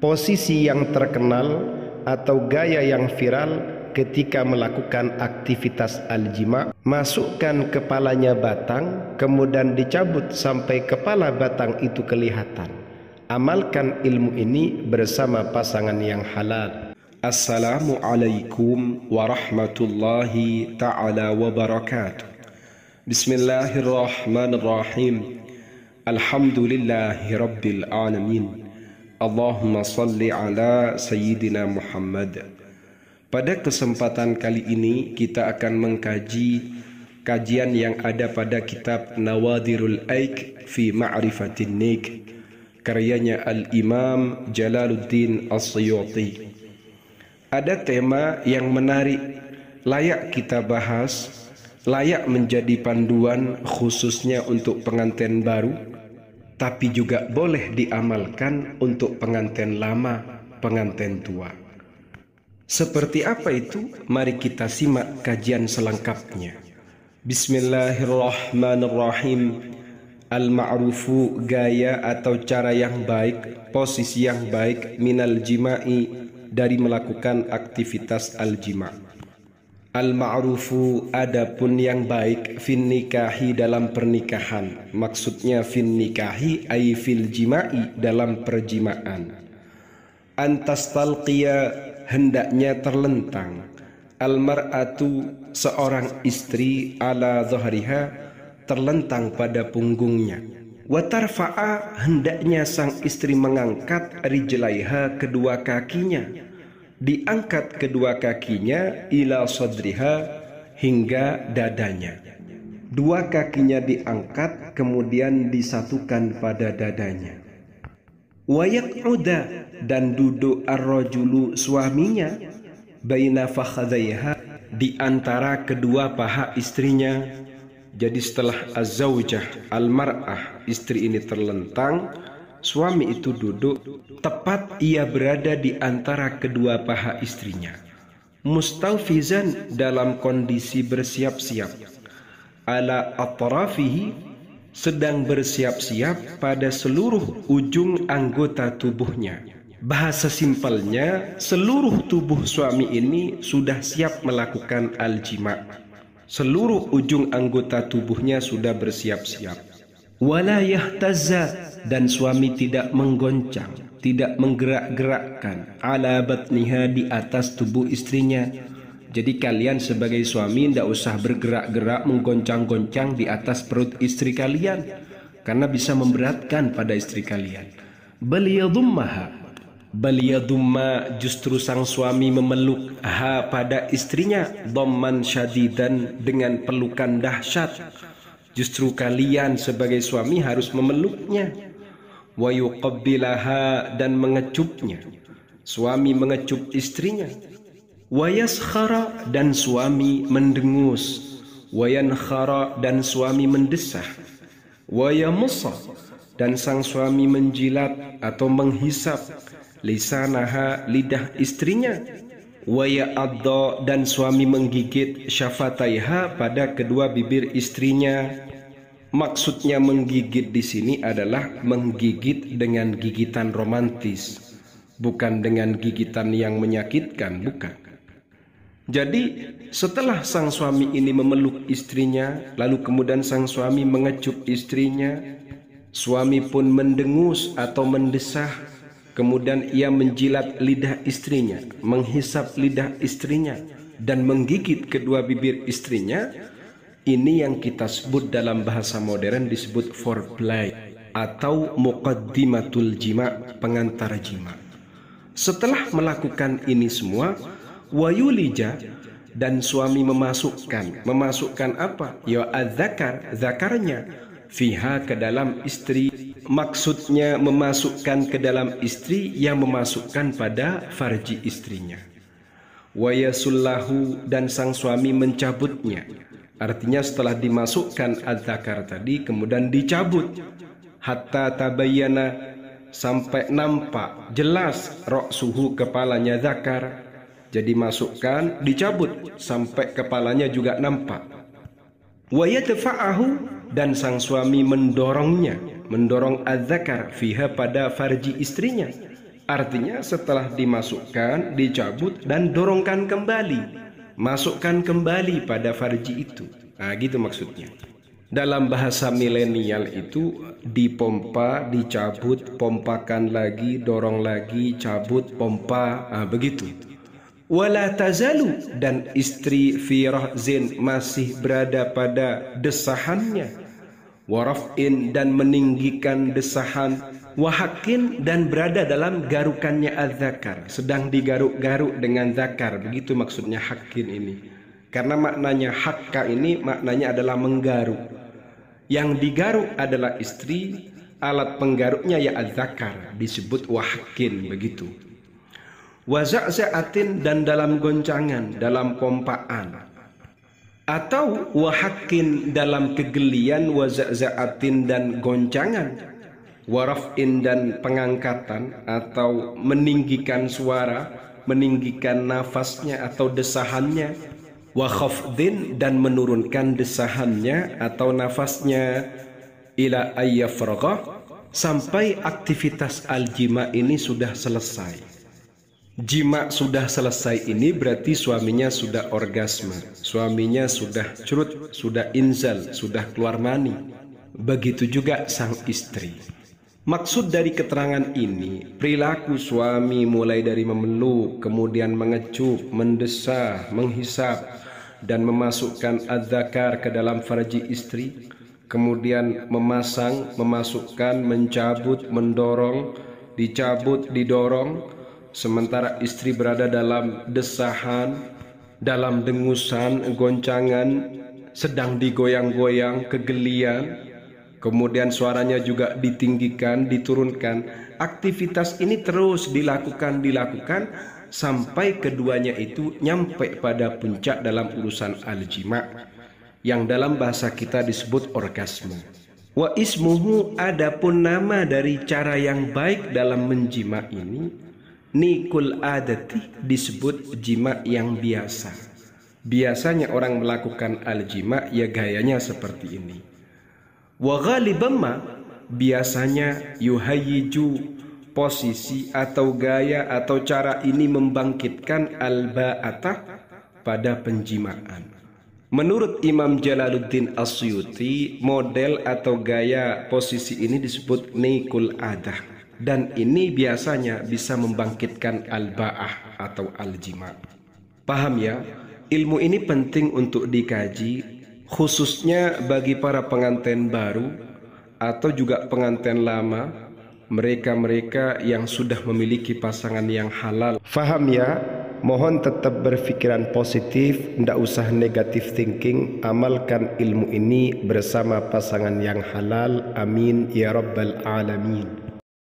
Posisi yang terkenal atau gaya yang viral ketika melakukan aktivitas al-jima', masukkan kepalanya batang, kemudian dicabut sampai kepala batang itu kelihatan. Amalkan ilmu ini bersama pasangan yang halal. Assalamualaikum warahmatullahi ta'ala wabarakatuh. Bismillahirrahmanirrahim. Alhamdulillahi rabbil alamin. Allahumma salli ala Sayyidina Muhammad. Pada kesempatan kali ini kita akan mengkaji kajian yang ada pada kitab Nawadirul Aik fi Ma'rifatin Nik, karyanya Al-Imam Jalaluddin As-Suyuti. Ada tema yang menarik, layak kita bahas, layak menjadi panduan khususnya untuk pengantin baru, tapi juga boleh diamalkan untuk pengantin lama, pengantin tua. Seperti apa itu? Mari kita simak kajian selengkapnya. Bismillahirrahmanirrahim. Al-ma'rufu, gaya atau cara yang baik, posisi yang baik, minal jima'i, dari melakukan aktivitas al-jima'. Al-ma'rufu, adapun yang baik, fin nikahi, dalam pernikahan. Maksudnya fin nikahi ay fil jima'i, dalam perjimaan. Antastalqiya, hendaknya terlentang. Al-mar'atu, seorang istri, ala dhahriha, terlentang pada punggungnya. Wa tarfa'a, hendaknya sang istri mengangkat rijlaiha, kedua kakinya. Diangkat kedua kakinya ila sadriha, hingga dadanya. Dua kakinya diangkat kemudian disatukan pada dadanya. Wa yaq'uda, dan duduk ar-rajulu, suaminya, baina fakhadhaiha, di antara kedua paha istrinya. Jadi setelah az-zawjah, al-mar'ah, istri ini terlentang, suami itu duduk, tepat ia berada di antara kedua paha istrinya. Mustawfizan, dalam kondisi bersiap-siap. Ala atrafihi, sedang bersiap-siap pada seluruh ujung anggota tubuhnya. Bahasa simpelnya, seluruh tubuh suami ini sudah siap melakukan al-jima'. Seluruh ujung anggota tubuhnya sudah bersiap-siap. Wala yahtazza, dan suami tidak menggoncang, tidak menggerak-gerakkan, ala batniha, di atas tubuh istrinya. Jadi kalian sebagai suami tidak usah bergerak-gerak menggoncang-goncang di atas perut istri kalian, karena bisa memberatkan pada istri kalian. Bal yadumma, justru sang suami memeluk ha, pada istrinya, dhamman syadidan, dengan pelukan dahsyat. Justru kalian sebagai suami harus memeluknya. Wa yuqabbilaha, dan mengecupnya. Suami mengecup istrinya. Wa yaskhara, dan suami mendengus. Wa yankhara, dan suami mendesah. Wa yamussa, dan sang suami menjilat atau menghisap lisanaha, lidah istrinya. Wa ya'adda, dan suami menggigit syafataiha, pada kedua bibir istrinya. Maksudnya menggigit di sini adalah menggigit dengan gigitan romantis, bukan dengan gigitan yang menyakitkan, bukan. Jadi setelah sang suami ini memeluk istrinya, lalu kemudian sang suami mengecup istrinya, suami pun mendengus atau mendesah. Kemudian ia menjilat lidah istrinya, menghisap lidah istrinya, dan menggigit kedua bibir istrinya. Ini yang kita sebut dalam bahasa modern disebut foreplay atau muqaddimatul jima', pengantar jima'. Setelah melakukan ini semua, wayulija, dan suami memasukkan apa? Ya az-zakar, zakarnya, fiha, ke dalam istri. Maksudnya memasukkan ke dalam istri, yang memasukkan pada farji istrinya. Wa yasullahu, dan sang suami mencabutnya. Artinya setelah dimasukkan az-zakar tadi kemudian dicabut. Hatta tabayyana, sampai nampak jelas, ra'suhu, kepalanya zakar. Jadi masukkan, dicabut sampai kepalanya juga nampak. Wa yadfa'ahu, dan sang suami mendorongnya, mendorong az-zakar fiha, pada farji istrinya. Artinya setelah dimasukkan, dicabut, dan dorongkan kembali. Masukkan kembali pada farji itu. Nah, gitu maksudnya. Dalam bahasa milenial itu dipompa, dicabut, pompakan lagi, dorong lagi, cabut, pompa, begitu. Wala tazalu, dan istri fi rahzin masih berada pada desahannya. Warafin, dan meninggikan desahan. Wahakin, dan berada dalam garukannya az-zakar, sedang digaruk-garuk dengan zakar. Begitu maksudnya hakin ini. Karena maknanya hakka ini maknanya adalah menggaruk. Yang digaruk adalah istri, alat penggaruknya ya az-zakar, disebut wahakin, begitu. Waza'za'atin, dan dalam goncangan, dalam pompaan. Atau wahakin dalam kegelian, waza'za'atin dan goncangan. Warafin, dan pengangkatan atau meninggikan suara, meninggikan nafasnya atau desahannya. Wa khafdin, dan menurunkan desahannya atau nafasnya. Ila ayyafragha, sampai aktivitas al-jima ini sudah selesai. Jima sudah selesai ini berarti suaminya sudah orgasme, suaminya sudah curut, sudah inzal, sudah keluar mani. Begitu juga sang istri. Maksud dari keterangan ini, perilaku suami mulai dari memeluk, kemudian mengecup, mendesah, menghisap, dan memasukkan az-zakar ke dalam farji istri, kemudian memasang, memasukkan, mencabut, mendorong, dicabut, didorong, sementara istri berada dalam desahan, dalam dengusan, goncangan, sedang digoyang-goyang, kegelian. Kemudian suaranya juga ditinggikan, diturunkan. Aktivitas ini terus dilakukan sampai keduanya itu nyampe pada puncak dalam urusan al-jima, yang dalam bahasa kita disebut orgasme. Wa ismuhu, adapun nama dari cara yang baik dalam menjima ini, nikul adati, disebut jima yang biasa. Biasanya orang melakukan al-jima ya gayanya seperti ini. Wa ghaliban ma, biasanya yuhayyiju, posisi atau gaya atau cara ini membangkitkan al-ba'ata, pada penjimaan. Menurut Imam Jalaluddin As-Suyuti, model atau gaya posisi ini disebut nikul adah, dan ini biasanya bisa membangkitkan al-ba'ah atau al-jima. Paham ya? Ilmu ini penting untuk dikaji, khususnya bagi para pengantin baru atau juga pengantin lama, mereka-mereka yang sudah memiliki pasangan yang halal. Faham ya? Mohon tetap berpikiran positif, tidak usah negative thinking. Amalkan ilmu ini bersama pasangan yang halal. Amin ya rabbal alamin.